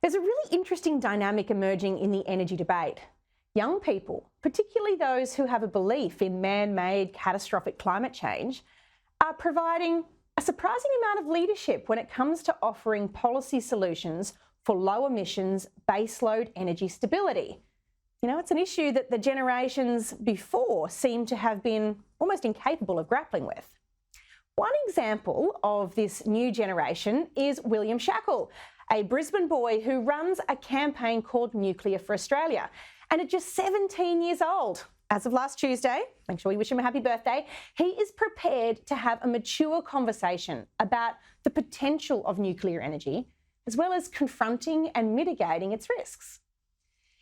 There's a really interesting dynamic emerging in the energy debate. Young people, particularly those who have a belief in man-made catastrophic climate change, are providing a surprising amount of leadership when it comes to offering policy solutions for low emissions baseload energy stability. You know, it's an issue that the generations before seem to have been almost incapable of grappling with. One example of this new generation is William Shackel, a Brisbane boy who runs a campaign called Nuclear for Australia. And at just 17 years old, as of last Tuesday, make sure we wish him a happy birthday, he is prepared to have a mature conversation about the potential of nuclear energy, as well as confronting and mitigating its risks.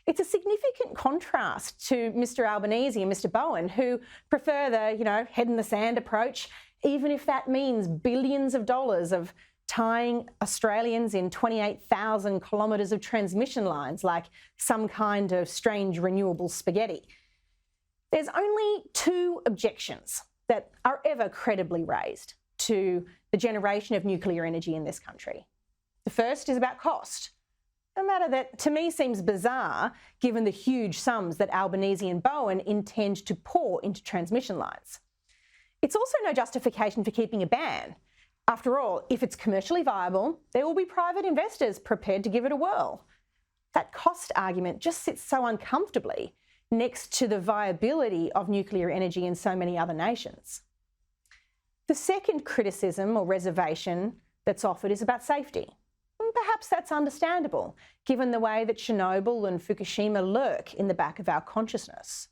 It's a significant contrast to Mr. Albanese and Mr. Bowen, who prefer the, head in the sand approach, even if that means billions of dollars of tying Australians in 28,000 kilometres of transmission lines like some kind of strange renewable spaghetti. There's only two objections that are ever credibly raised to the generation of nuclear energy in this country. The first is about cost, a matter that to me seems bizarre given the huge sums that Albanese and Bowen intend to pour into transmission lines. It's also no justification for keeping a ban. After all, if it's commercially viable, there will be private investors prepared to give it a whirl. That cost argument just sits so uncomfortably next to the viability of nuclear energy in so many other nations. The second criticism or reservation that's offered is about safety. And perhaps that's understandable, given the way that Chernobyl and Fukushima lurk in the back of our consciousness.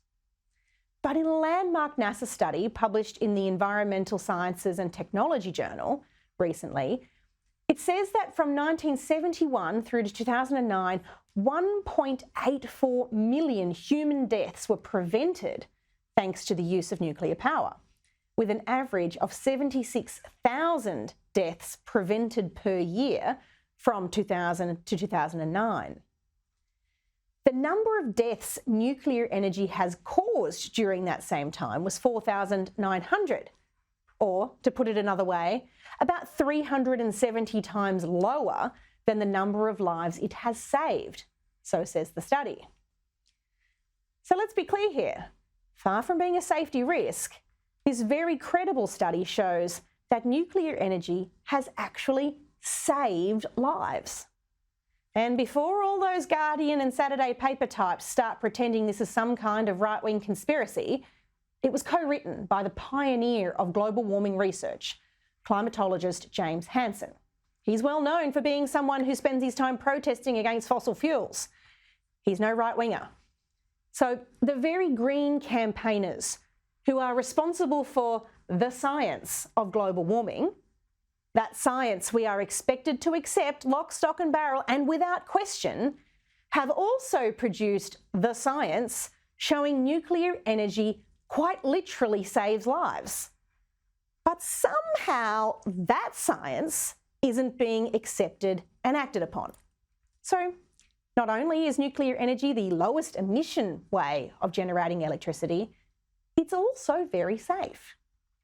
But in a landmark NASA study published in the Environmental Sciences and Technology Journal recently, it says that from 1971 through to 2009, 1.84 million human deaths were prevented thanks to the use of nuclear power, with an average of 76,000 deaths prevented per year from 2000 to 2009. The number of deaths nuclear energy has caused during that same time was 4,900, or, to put it another way, about 370 times lower than the number of lives it has saved, so says the study. So let's be clear here. Far from being a safety risk, this very credible study shows that nuclear energy has actually saved lives. And before all those Guardian and Saturday paper types start pretending this is some kind of right-wing conspiracy, it was co-written by the pioneer of global warming research, climatologist James Hansen. He's well known for being someone who spends his time protesting against fossil fuels. He's no right-winger. So the very green campaigners who are responsible for the science of global warming, that science we are expected to accept lock, stock and barrel and without question, have also produced the science showing nuclear energy quite literally saves lives. But somehow that science isn't being accepted and acted upon. So not only is nuclear energy the lowest emission way of generating electricity, it's also very safe.